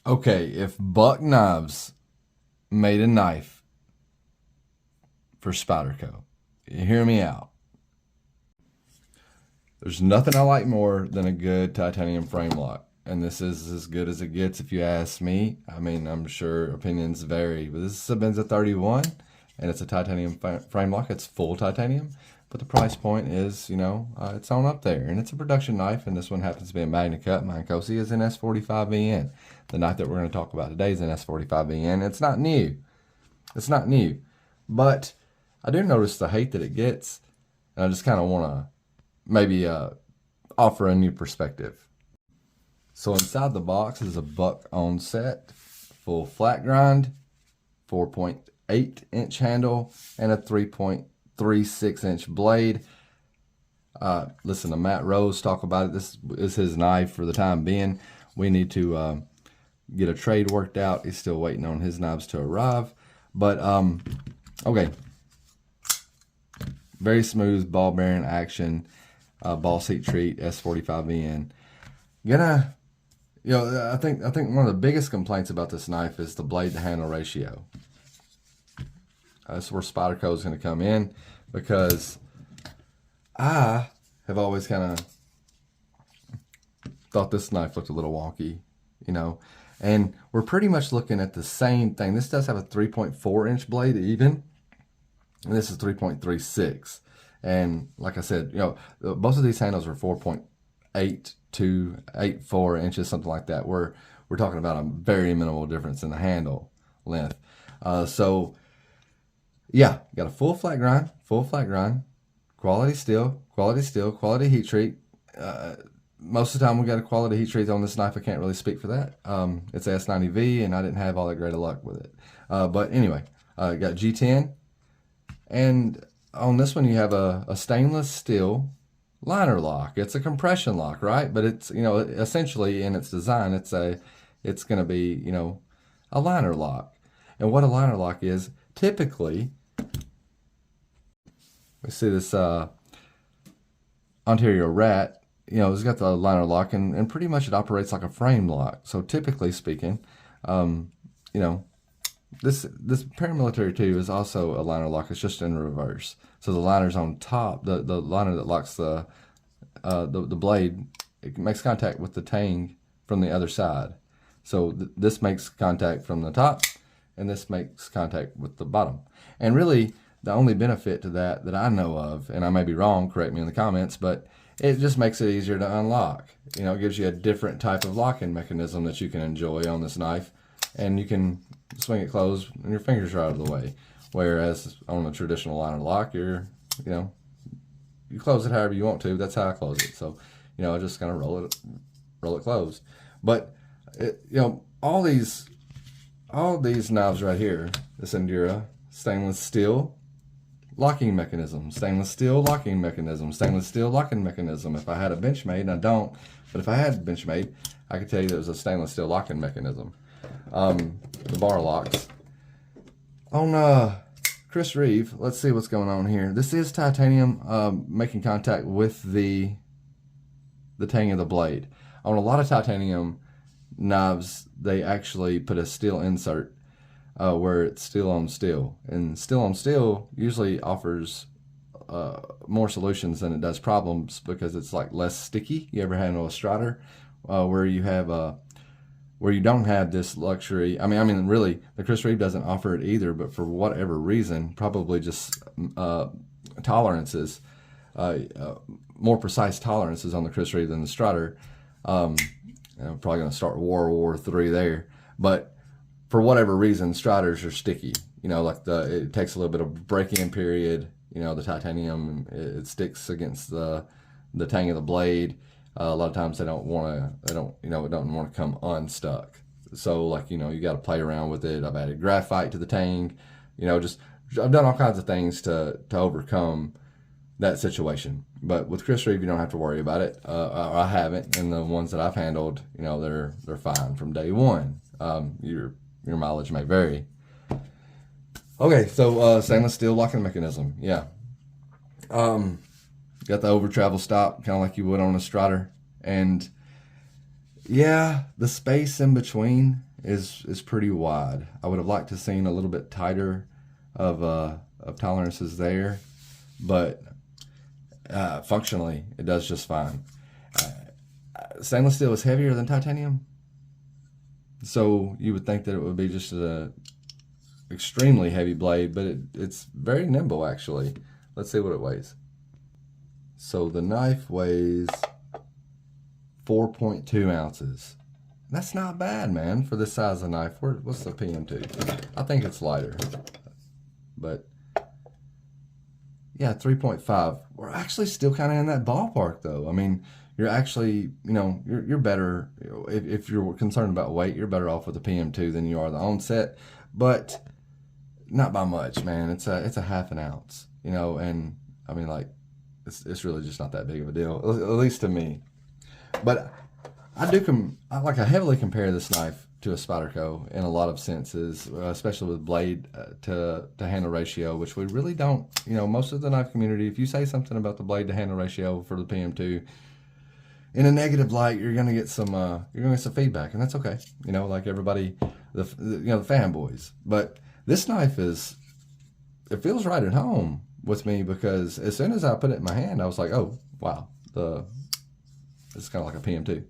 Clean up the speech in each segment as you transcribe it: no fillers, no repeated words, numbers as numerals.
Okay, if Buck Knives made a knife for SPYDERCO, hear me out. There's nothing I like more than a good titanium frame lock. And this is as good as it gets if you ask me. I mean, I'm sure opinions vary, but this is a Benza 31 and it's a titanium frame lock. It's full titanium, but the price point is, it's on up there. And it's a production knife, and this one happens to be a Magna Cut. My Cosi is an S45VN. The knife that we're going to talk about today is an S45VN. It's not new. It's not new. But I do notice the hate that it gets, and I just kind of want to maybe offer a new perspective. So inside the box is a Buck ONSET, full flat grind, 4.8-inch handle, and a 3.36-inch blade. Listen to Matt Rose talk about it. This is his knife for the time being. We need to get a trade worked out. He's still waiting on his knives to arrive. But, okay. Very smooth ball bearing action, ball seat treat, S45VN. I think one of the biggest complaints about this knife is the blade to handle ratio. That's where SPYDERCO is going to come in, because I have always kind of thought this knife looked a little wonky, and we're pretty much looking at the same thing. This does have a 3.4-inch blade even, and this is 3.36. And like I said, both of these handles are 4.8 to 8.4 inches, something like that. We're talking about a very minimal difference in the handle length. So yeah, got a full flat grind, quality steel, quality heat treat. Most of the time we got a quality heat treat on this knife. I can't really speak for that. It's S90V, and I didn't have all that great of luck with it. But anyway, got G10, and on this one you have a stainless steel liner lock. It's a compression lock, right? But it's, essentially in its design, it's going to be, a liner lock. And what a liner lock is, typically, we see this Ontario Rat, it's got the liner lock, and pretty much it operates like a frame lock. So typically speaking, this Paramilitary 2 is also a liner lock. It's just in reverse. So the liner's on top. The liner that locks the blade, it makes contact with the tang from the other side. So this makes contact from the top, and this makes contact with the bottom. And really, the only benefit to that I know of, and I may be wrong, correct me in the comments, but it just makes it easier to unlock. It gives you a different type of locking mechanism that you can enjoy on this knife, and you can swing it closed and your fingers are out of the way. Whereas on a traditional liner lock, you close it however you want to. That's how I close it. So, I just kind of roll it closed. But all these knives right here, this Endura, stainless steel locking mechanism, stainless steel locking mechanism, stainless steel locking mechanism. If I had a Benchmade, and I don't, but if I had a Benchmade, I could tell you that it was a stainless steel locking mechanism. The bar locks. On Chris Reeve, let's see what's going on here. This is titanium making contact with the tang of the blade. On a lot of titanium knives, they actually put a steel insert where it's steel on steel. And steel on steel usually offers more solutions than it does problems, because it's like less sticky. You ever handle a Strider where you have where you don't have this luxury? I mean, really, the Chris Reeve doesn't offer it either, but for whatever reason, probably just tolerances, more precise tolerances on the Chris Reeve than the Strider. I'm probably going to start World War III there, but for whatever reason, Striders are sticky. It takes a little bit of break-in period. The titanium, it sticks against the tang of the blade. A lot of times it don't want to come unstuck. So you got to play around with it. I've added graphite to the tang. I've done all kinds of things to overcome that situation. But with Chris Reeve, you don't have to worry about it. I haven't, and the ones that I've handled, they're fine from day one. Your mileage may vary. Okay, so stainless steel locking mechanism, yeah. Got the over travel stop, kind of like you would on a Strider, and yeah, the space in between is pretty wide. I would have liked to seen a little bit tighter of tolerances there, but functionally it does just fine. Stainless steel is heavier than titanium, so you would think that it would be just a extremely heavy blade, but it's very nimble actually. Let's see what it weighs. So the knife weighs 4.2 ounces. That's not bad, man, for this size of knife. What's the PM2? I think it's lighter, but yeah, 3.5. We're actually still kind of in that ballpark, though. I mean, you're actually, you're better if you're concerned about weight. You're better off with the PM2 than you are the ONSET, but not by much, man. It's a half an ounce, and I mean, like, it's really just not that big of a deal, at least to me. But I heavily compare this knife to a SPYDERCO in a lot of senses, especially with blade to handle ratio, which we really don't. Most of the knife community, if you say something about the blade to handle ratio for the PM2 in a negative light, you're gonna get some feedback, and that's okay. Like everybody, the fanboys. But this knife it feels right at home with me, because as soon as I put it in my hand, I was like, oh wow, it's kind of like a PM2.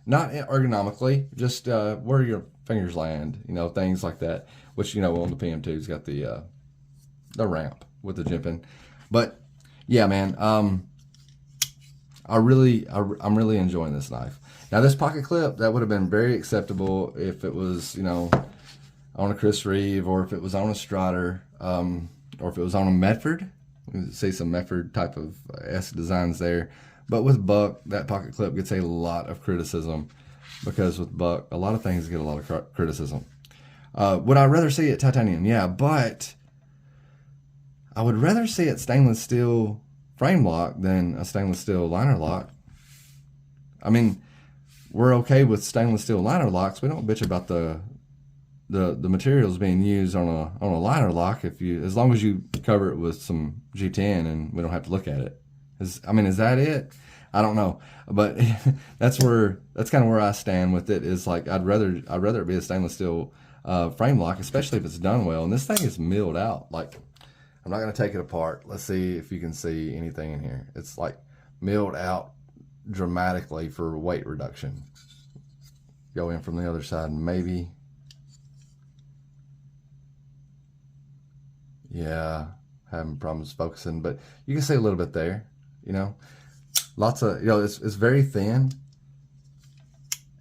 Not ergonomically, just where your fingers land, things like that. Which on the PM2's got the ramp with the jimping. But yeah, man, I'm really enjoying this knife. Now this pocket clip, that would have been very acceptable if it was on a Chris Reeve, or if it was on a Strider, or if it was on a Medford. We see some Medford type of esque designs there. But with Buck, that pocket clip gets a lot of criticism, because with Buck, a lot of things get a lot of criticism. Would I rather see it titanium? Yeah, but I would rather see it stainless steel frame lock than a stainless steel liner lock. I mean, we're okay with stainless steel liner locks. We don't bitch about the materials being used on a liner lock, as long as you cover it with some G10 and we don't have to look at it. Is that it? I don't know, but that's kind of where I stand with it. Is like I'd rather it be a stainless steel frame lock, especially if it's done well. And this thing is milled out. Like, I'm not gonna take it apart. Let's see if you can see anything in here. It's like milled out dramatically for weight reduction. Go in from the other side, maybe. Yeah, having problems focusing, but you can see a little bit there. Lots of, it's very thin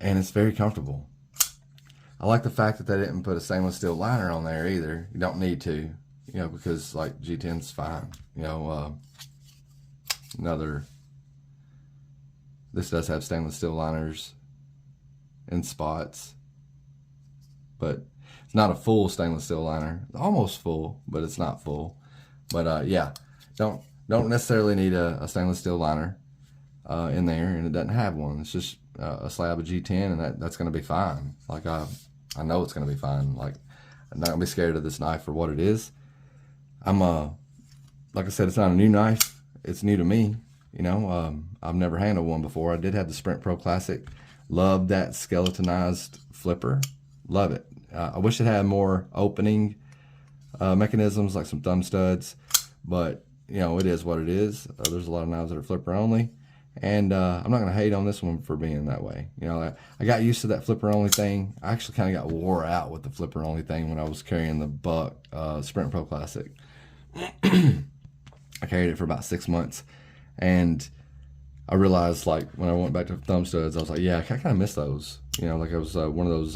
and it's very comfortable. I like the fact that they didn't put a stainless steel liner on there either. You don't need to, because like G10's fine. This does have stainless steel liners in spots, but it's not a full stainless steel liner. It's almost full, but it's not full. But yeah, don't necessarily need a stainless steel liner in there, and it doesn't have one. It's just a slab of G10, and that's going to be fine. Like, I know it's going to be fine. Like, I'm not going to be scared of this knife for what it is. Like I said, it's not a new knife. It's new to me. I've never handled one before. I did have the Sprint Pro Classic. Loved that skeletonized flipper. Love it. I wish it had more opening mechanisms, like some thumb studs, but it is what it is. There's a lot of knives that are flipper only, and I'm not going to hate on this one for being that way. I got used to that flipper only thing. I actually kind of got wore out with the flipper only thing when I was carrying the Buck Sprint Pro Classic. I carried it for about 6 months, and I realized, like, when I went back to thumb studs, I was like, yeah, I kind of miss those. Like it was one of those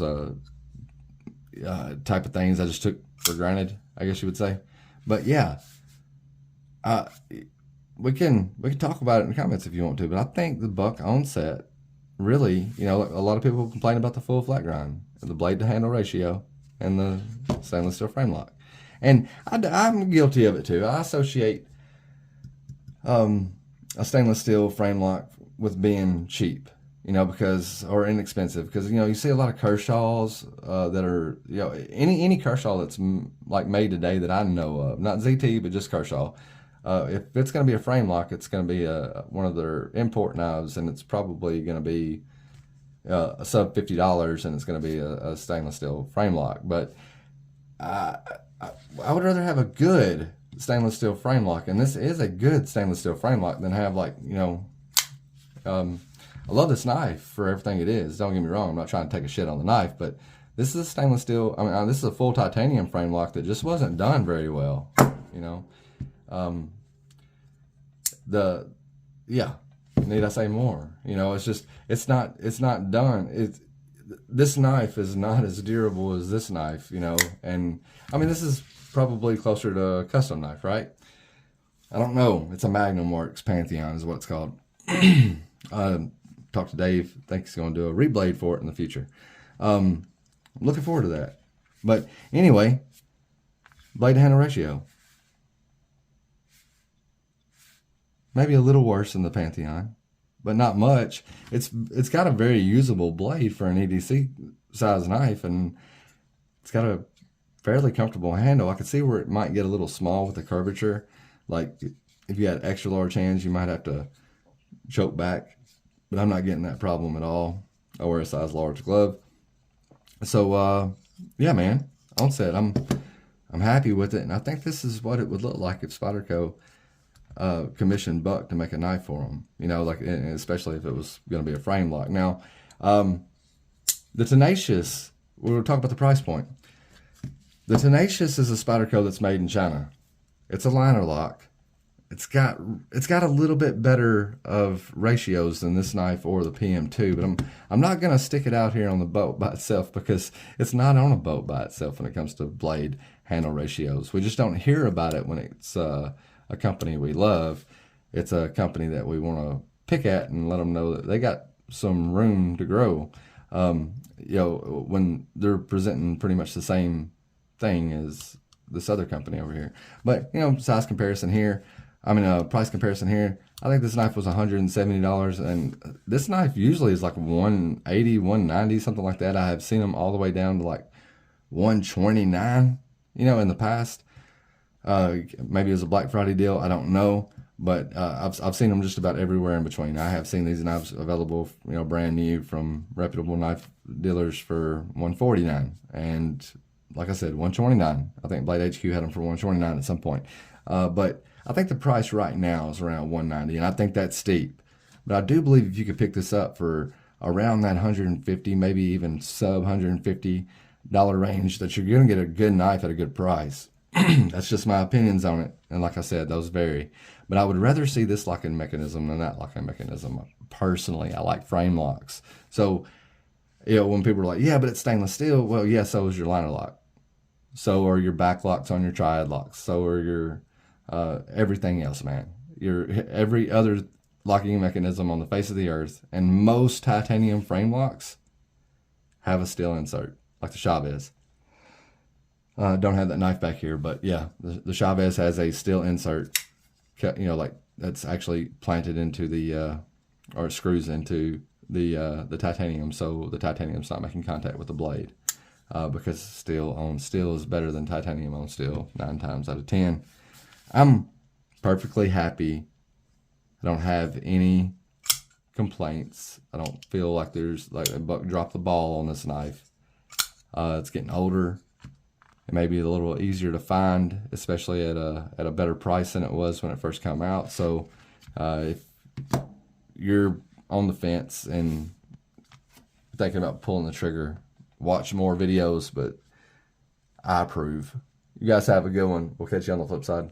type of things I just took for granted, I guess you would say. But yeah, we can talk about it in the comments if you want to, but I think the Buck ONSET really, a lot of people complain about the full flat grind, the blade to handle ratio, and the stainless steel frame lock. And I'm guilty of it too. I associate a stainless steel frame lock with being cheap, or inexpensive, because you see a lot of Kershaws that are, any Kershaw that's like made today that I know of, not ZT but just Kershaw. If it's going to be a frame lock, it's going to be one of their import knives, and it's probably going to be a sub $50, and it's going to be a stainless steel frame lock. But I would rather have a good stainless steel frame lock, and this is a good stainless steel frame lock, than have, like, you know, I love this knife for everything it is. Don't get me wrong. I'm not trying to take a shit on the knife, but this is a stainless steel. I mean, this is a full titanium frame lock that just wasn't done very well. You know, yeah. Need I say more? You know, it's not done. This knife is not as durable as this knife. You know, and I mean, this is probably closer to a custom knife, right? I don't know. It's a Magnum Works Pantheon is what it's called. Talked to Dave. Think he's going to do a reblade for it in the future. I'm looking forward to that. But anyway, blade to handle ratio. Maybe a little worse than the Pantheon, but not much. It's got a very usable blade for an EDC size knife, and it's got a fairly comfortable handle. I could see where it might get a little small with the curvature. Like if you had extra large hands, you might have to choke back, but I'm not getting that problem at all. I wear a size large glove. So yeah, man, ONSET, I'm happy with it, and I think this is what it would look like if SPYDERCO commissioned Buck to make a knife for them, you know, like, especially if it was going to be a frame lock. Now, the Tenacious, we'll talk about the price point. The Tenacious is a SPYDERCO that's made in China. It's a liner lock. It's got a little bit better of ratios than this knife or the PM2, but I'm not going to stick it out here on the boat by itself, because it's not on a boat by itself when it comes to blade handle ratios. We just don't hear about it when it's a company we love. It's a company that we want to pick at and let them know that they got some room to grow. You know, when they're presenting pretty much the same thing as this other company over here. But, you know, size comparison here. I mean, price comparison here. I think this knife was $170, and this knife usually is like $180, $190, something like that. I have seen them all the way down to like $129, you know, in the past. Maybe it was a Black Friday deal, I don't know, but I've seen them just about everywhere in between. I have seen these knives available, you know, brand new from reputable knife dealers for $149, and like I said, $129. I think Blade HQ had them for $129 at some point. But I think the price right now is around $190, and I think that's steep. But I do believe if you could pick this up for around that $150, maybe even sub $150 range, that you're going to get a good knife at a good price. That's just my opinions on it, and like I said, those vary. But I would rather see this locking mechanism than that locking mechanism. Personally, I like frame locks. So, you know, when people are like, yeah, but it's stainless steel, well, yeah, so is your liner lock. So are your back locks on your triad locks. So are your everything else, man. Your every other locking mechanism on the face of the earth, and most titanium frame locks have a steel insert, like the Chavez. Don't have that knife back here, but yeah, the Chavez has a steel insert, you know, like that's actually planted into the, or screws into the titanium, so the titanium's not making contact with the blade, because steel on steel is better than titanium on steel 9 times out of 10. I'm perfectly happy. I don't have any complaints. I don't feel like there's like a Buck dropped the ball on this knife. It's getting older. It may be a little easier to find, especially at a better price than it was when it first came out. So if you're on the fence and thinking about pulling the trigger, watch more videos, but I approve. You guys have a good one. We'll catch you on the flip side.